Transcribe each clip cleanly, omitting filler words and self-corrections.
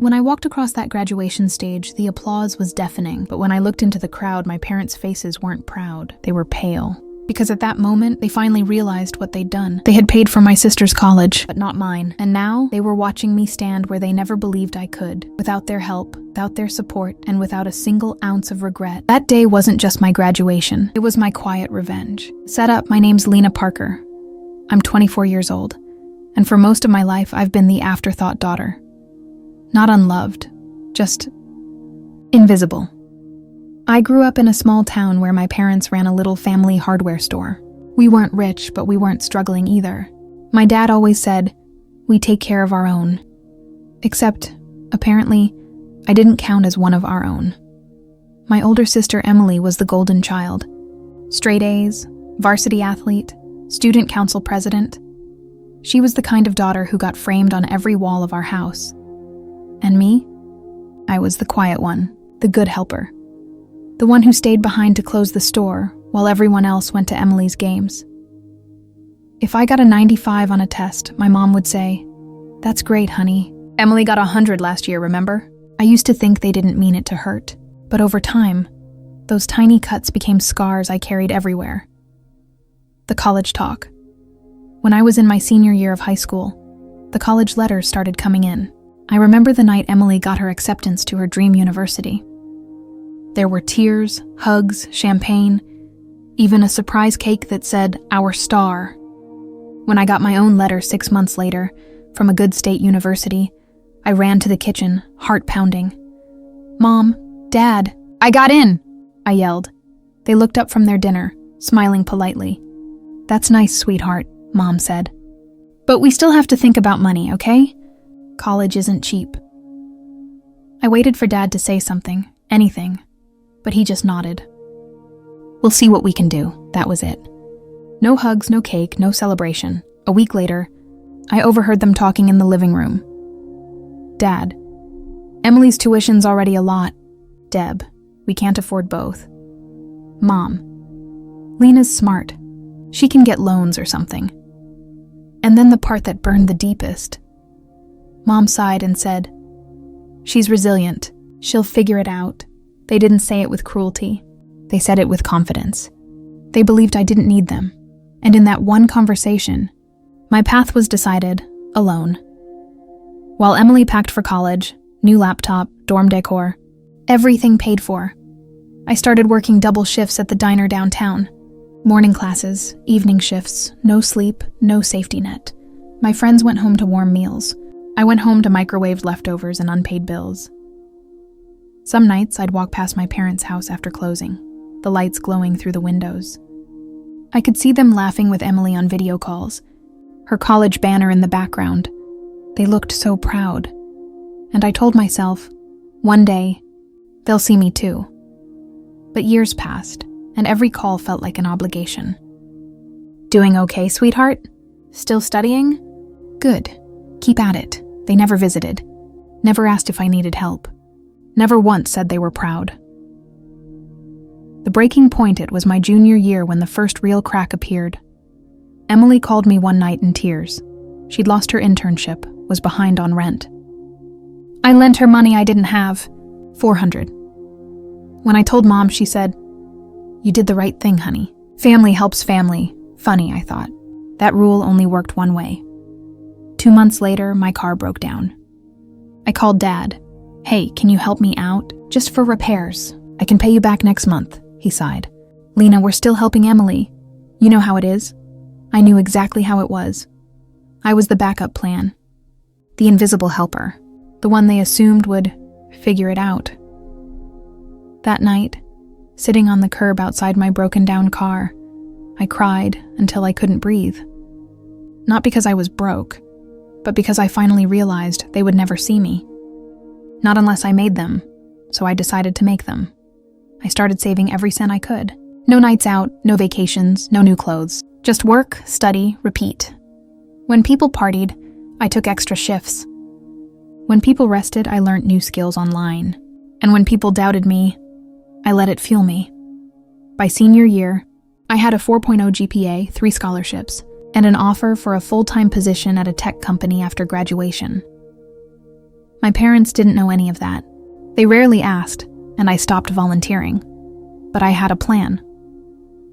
When I walked across that graduation stage, the applause was deafening, but when I looked into the crowd, my parents' faces weren't proud. They were pale. Because at that moment, they finally realized what they'd done. They had paid for my sister's college, but not mine. And now, they were watching me stand where they never believed I could. Without their help, without their support, and without a single ounce of regret. That day wasn't just my graduation. It was my quiet revenge. Set up, my name's Lena Parker. I'm 24 years old. And for most of my life, I've been the afterthought daughter. Not unloved, just invisible. I grew up in a small town where my parents ran a little family hardware store. We weren't rich, but we weren't struggling either. My dad always said, "We take care of our own." Except, apparently, I didn't count as one of our own. My older sister Emily was the golden child. Straight A's, varsity athlete, student council president. She was the kind of daughter who got framed on every wall of our house. And me? I was the quiet one, the good helper. The one who stayed behind to close the store while everyone else went to Emily's games. If I got a 95 on a test, my mom would say, "That's great, honey. Emily got 100 last year, remember?" I used to think they didn't mean it to hurt, but over time, those tiny cuts became scars I carried everywhere. The college talk. When I was in my senior year of high school, the college letters started coming in. I remember the night Emily got her acceptance to her dream university. There were tears, hugs, champagne, even a surprise cake that said, "Our star." When I got my own letter 6 months later, from a good state university, I ran to the kitchen, heart pounding. "Mom, Dad, I got in!" I yelled. They looked up from their dinner, smiling politely. "That's nice, sweetheart," Mom said. "But we still have to think about money, okay? College isn't cheap." I waited for Dad to say something, anything. But he just nodded. "We'll see what we can do," that was it. No hugs, no cake, no celebration. A week later, I overheard them talking in the living room. "Dad, Emily's tuition's already a lot. Deb, we can't afford both. Mom, Lena's smart. She can get loans or something." And then the part that burned the deepest. Mom sighed and said, "She's resilient. She'll figure it out." They didn't say it with cruelty. They said it with confidence. They believed I didn't need them. And in that one conversation, my path was decided, alone. While Emily packed for college, new laptop, dorm decor, everything paid for, I started working double shifts at the diner downtown. Morning classes, evening shifts, no sleep, no safety net. My friends went home to warm meals. I went home to microwaved leftovers and unpaid bills. Some nights, I'd walk past my parents' house after closing, the lights glowing through the windows. I could see them laughing with Emily on video calls, her college banner in the background. They looked so proud. And I told myself, one day, they'll see me too. But years passed, and every call felt like an obligation. "Doing okay, sweetheart? Still studying? Good. Keep at it." They never visited, never asked if I needed help. Never once said they were proud. The breaking point, it was my junior year when the first real crack appeared. Emily called me one night in tears. She'd lost her internship, was behind on rent. I lent her money I didn't have, $400. When I told Mom, she said, "You did the right thing, honey. Family helps family." Funny, I thought. That rule only worked one way. 2 months later, my car broke down. I called Dad. "Hey, can you help me out? Just for repairs. I can pay you back next month," he sighed. "Lena, we're still helping Emily. You know how it is." I knew exactly how it was. I was the backup plan. The invisible helper. The one they assumed would figure it out. That night, sitting on the curb outside my broken-down car, I cried until I couldn't breathe. Not because I was broke, but because I finally realized they would never see me. Not unless I made them, so I decided to make them. I started saving every cent I could. No nights out, no vacations, no new clothes. Just work, study, repeat. When people partied, I took extra shifts. When people rested, I learned new skills online. And when people doubted me, I let it fuel me. By senior year, I had a 4.0 GPA, 3 scholarships, and an offer for a full-time position at a tech company after graduation. My parents didn't know any of that. They rarely asked, and I stopped volunteering. But I had a plan.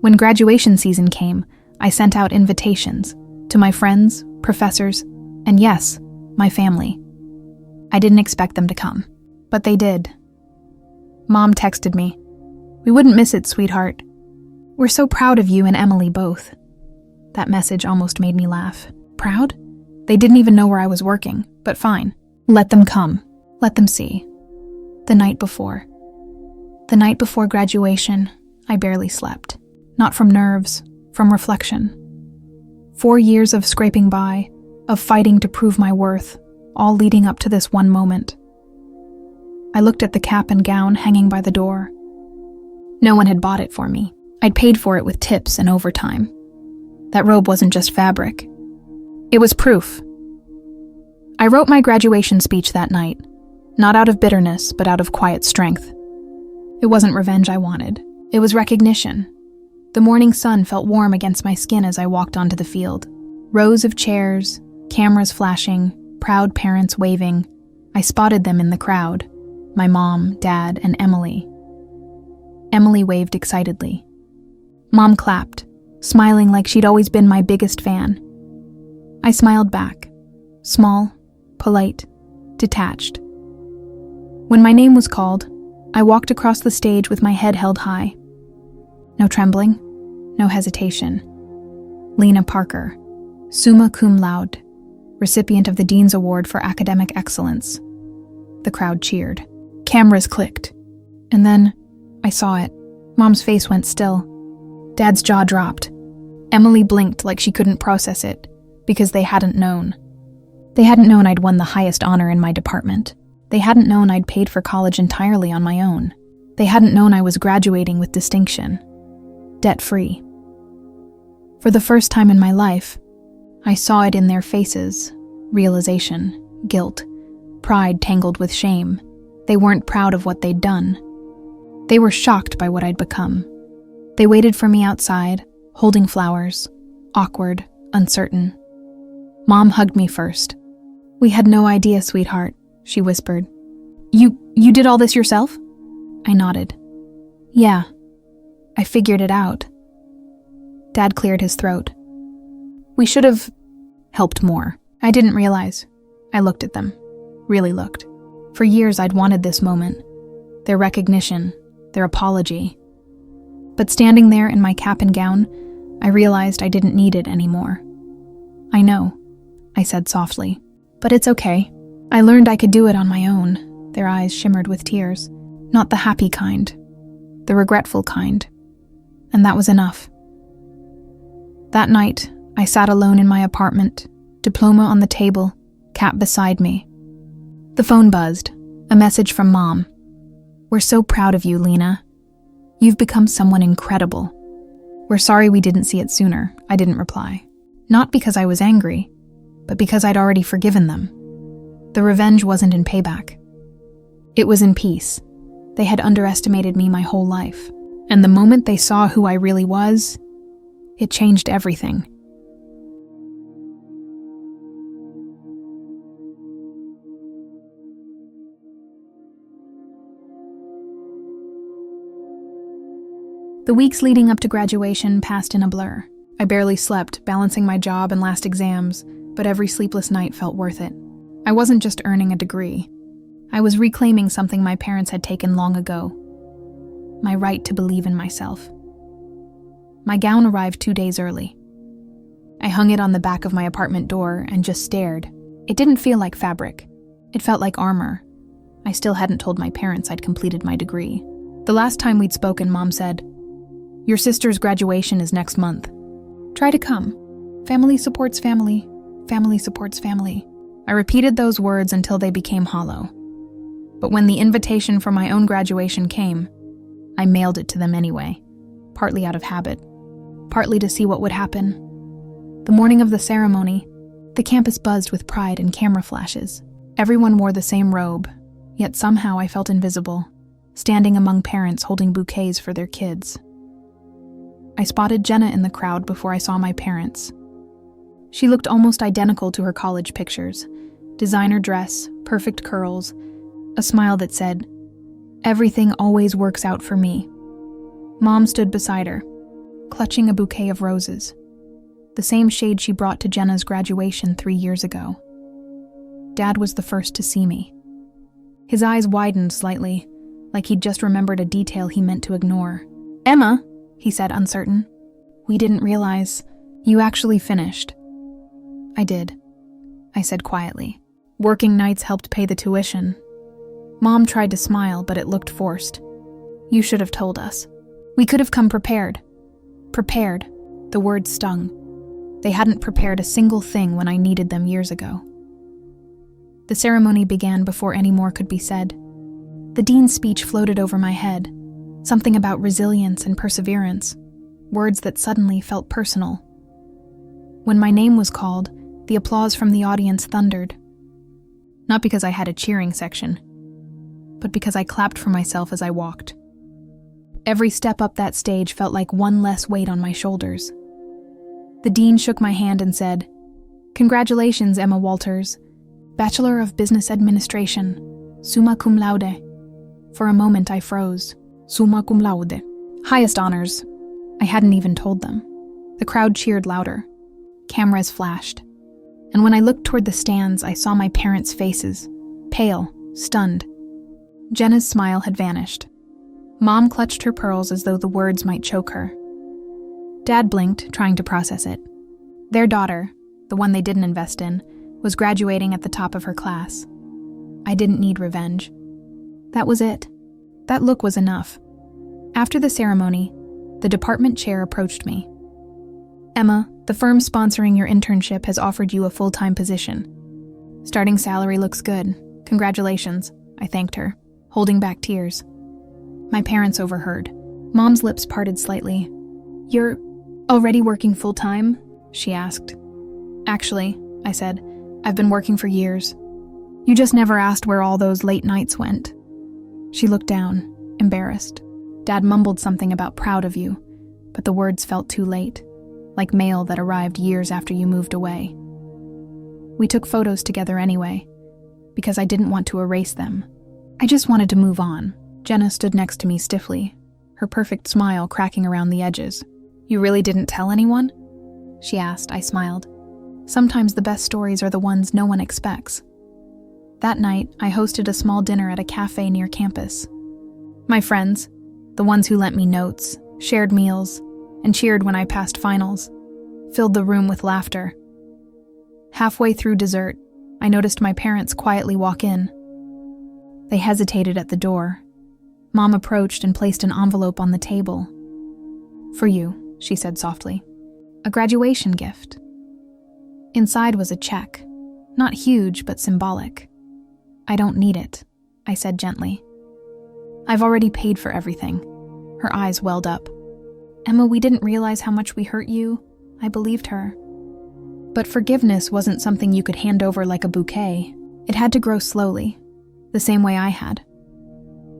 When graduation season came, I sent out invitations to my friends, professors, and yes, my family. I didn't expect them to come, but they did. Mom texted me, "We wouldn't miss it, sweetheart. We're so proud of you and Emily both." That message almost made me laugh. Proud? They didn't even know where I was working, but fine. Let them come. Let them see. The night before graduation, I barely slept. Not from nerves, from reflection. 4 years of scraping by, of fighting to prove my worth, all leading up to this one moment. I looked at the cap and gown hanging by the door. No one had bought it for me. I'd paid for it with tips and overtime. That robe wasn't just fabric. It was proof. I wrote my graduation speech that night, not out of bitterness, but out of quiet strength. It wasn't revenge I wanted. It was recognition. The morning sun felt warm against my skin as I walked onto the field. Rows of chairs, cameras flashing, proud parents waving. I spotted them in the crowd. My mom, dad, and Emily. Emily waved excitedly. Mom clapped, smiling like she'd always been my biggest fan. I smiled back, small, polite, detached. When my name was called, I walked across the stage with my head held high. No trembling, no hesitation. Lena Parker, summa cum laude, recipient of the Dean's Award for Academic Excellence. The crowd cheered. Cameras clicked. And then, I saw it. Mom's face went still. Dad's jaw dropped. Emily blinked like she couldn't process it, because they hadn't known. They hadn't known I'd won the highest honor in my department. They hadn't known I'd paid for college entirely on my own. They hadn't known I was graduating with distinction, debt-free. For the first time in my life, I saw it in their faces, realization, guilt, pride tangled with shame. They weren't proud of what they'd done. They were shocked by what I'd become. They waited for me outside, holding flowers, awkward, uncertain. Mom hugged me first. "We had no idea, sweetheart," she whispered. You did all this yourself?" I nodded. "Yeah, I figured it out." Dad cleared his throat. "We should have helped more." I didn't realize. I looked at them. Really looked. For years I'd wanted this moment. Their recognition, their apology. But standing there in my cap and gown, I realized I didn't need it anymore. "I know," I said softly. "But it's okay. I learned I could do it on my own." Their eyes shimmered with tears. Not the happy kind. The regretful kind. And that was enough. That night, I sat alone in my apartment, diploma on the table, cap beside me. The phone buzzed. A message from Mom. "We're so proud of you, Lena. You've become someone incredible. We're sorry we didn't see it sooner," I didn't reply. Not because I was angry, but because I'd already forgiven them. The revenge wasn't in payback. It was in peace. They had underestimated me my whole life. And the moment they saw who I really was, it changed everything. The weeks leading up to graduation passed in a blur. I barely slept, balancing my job and last exams, but every sleepless night felt worth it. I wasn't just earning a degree. I was reclaiming something my parents had taken long ago. My right to believe in myself. My gown arrived 2 days early. I hung it on the back of my apartment door and just stared. It didn't feel like fabric. It felt like armor. I still hadn't told my parents I'd completed my degree. The last time we'd spoken, Mom said, "Your sister's graduation is next month. Try to come. Family supports family. Family supports family." I repeated those words until they became hollow. But when the invitation for my own graduation came, I mailed it to them anyway, partly out of habit, partly to see what would happen. The morning of the ceremony, the campus buzzed with pride and camera flashes. Everyone wore the same robe, yet somehow I felt invisible, standing among parents holding bouquets for their kids. I spotted Jenna in the crowd before I saw my parents. She looked almost identical to her college pictures. Designer dress, perfect curls, a smile that said, "Everything always works out for me." Mom stood beside her, clutching a bouquet of roses, the same shade she brought to Jenna's graduation 3 years ago. Dad was the first to see me. His eyes widened slightly, like he'd just remembered a detail he meant to ignore. "Emma," he said, uncertain. "We didn't realize you actually finished." "I did," I said quietly. "Working nights helped pay the tuition." Mom tried to smile, but it looked forced. "You should have told us. We could have come prepared." Prepared. The word stung. They hadn't prepared a single thing when I needed them years ago. The ceremony began before any more could be said. The dean's speech floated over my head, something about resilience and perseverance, words that suddenly felt personal. When my name was called, the applause from the audience thundered. Not because I had a cheering section, but because I clapped for myself as I walked. Every step up that stage felt like one less weight on my shoulders. The dean shook my hand and said, "Congratulations, Emma Walters, Bachelor of Business Administration, summa cum laude." For a moment I froze. Summa cum laude. Highest honors. I hadn't even told them. The crowd cheered louder. Cameras flashed. And when I looked toward the stands, I saw my parents' faces, pale, stunned. Jenna's smile had vanished. Mom clutched her pearls as though the words might choke her. Dad blinked, trying to process it. Their daughter, the one they didn't invest in, was graduating at the top of her class. I didn't need revenge. That was it. That look was enough. After the ceremony, the department chair approached me. "Emma, the firm sponsoring your internship has offered you a full-time position. Starting salary looks good. Congratulations," I thanked her, holding back tears. My parents overheard. Mom's lips parted slightly. "You're already working full-time?" she asked. "Actually," I said, "I've been working for years. You just never asked where all those late nights went." She looked down, embarrassed. Dad mumbled something about proud of you, but the words felt too late, like mail that arrived years after you moved away. We took photos together anyway, because I didn't want to erase them. I just wanted to move on. Jenna stood next to me stiffly, her perfect smile cracking around the edges. "You really didn't tell anyone?" she asked. I smiled. Sometimes the best stories are the ones no one expects. That night, I hosted a small dinner at a cafe near campus. My friends, the ones who lent me notes, shared meals, and cheered when I passed finals, filled the room with laughter. Halfway through dessert, I noticed my parents quietly walk in. They hesitated at the door. Mom approached and placed an envelope on the table. "For you," she said softly. "A graduation gift." Inside was a check, not huge but symbolic. "I don't need it," I said gently. "I've already paid for everything." Her eyes welled up. "Emma, we didn't realize how much we hurt you." I believed her. But forgiveness wasn't something you could hand over like a bouquet. It had to grow slowly, the same way I had.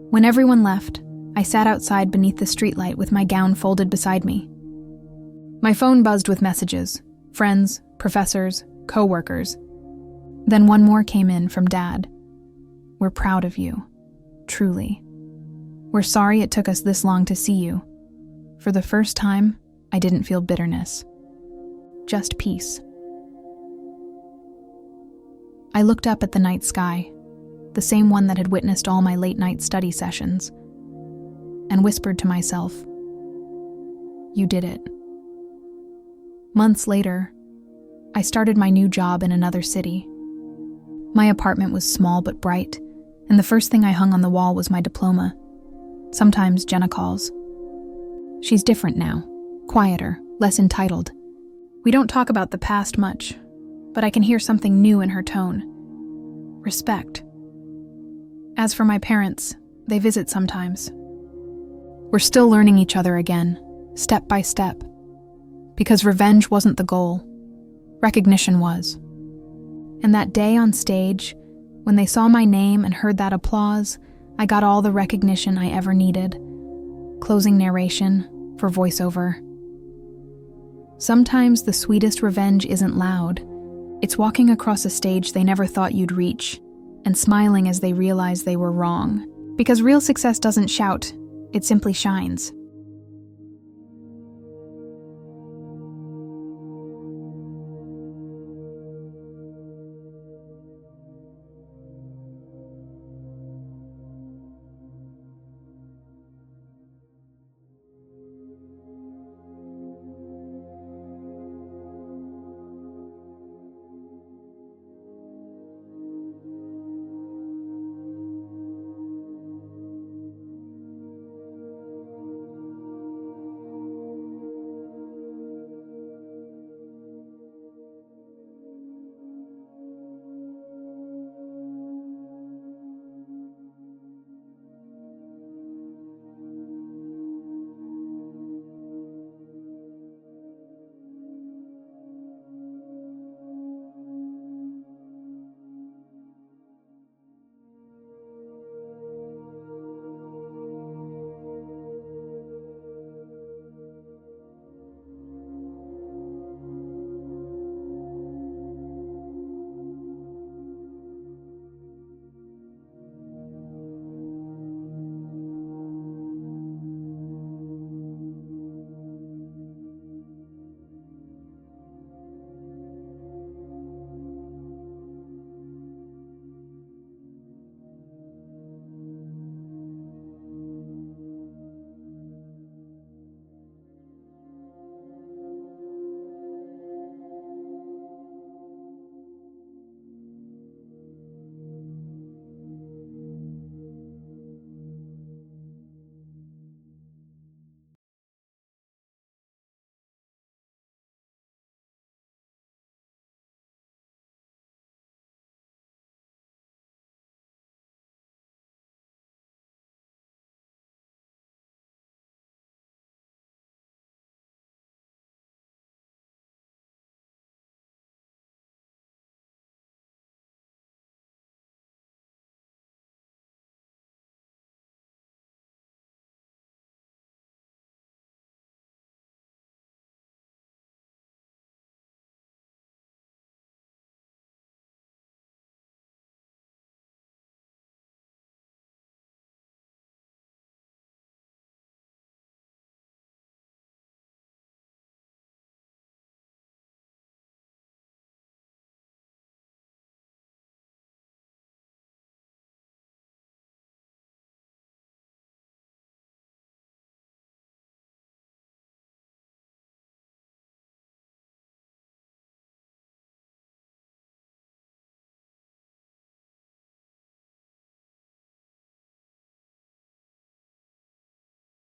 When everyone left, I sat outside beneath the streetlight with my gown folded beside me. My phone buzzed with messages, friends, professors, co-workers. Then one more came in from Dad. "We're proud of you. Truly. We're sorry it took us this long to see you." For the first time, I didn't feel bitterness. Just peace. I looked up at the night sky, the same one that had witnessed all my late-night study sessions, and whispered to myself, "You did it." Months later, I started my new job in another city. My apartment was small but bright, and the first thing I hung on the wall was my diploma. Sometimes Jenna calls. She's different now, quieter, less entitled. We don't talk about the past much, but I can hear something new in her tone. Respect. As for my parents, they visit sometimes. We're still learning each other again, step by step. Because revenge wasn't the goal. Recognition was. And that day on stage, when they saw my name and heard that applause, I got all the recognition I ever needed. Closing narration for voiceover. Sometimes the sweetest revenge isn't loud. It's walking across a stage they never thought you'd reach. and smiling as they realize they were wrong. Because real success doesn't shout, it simply shines.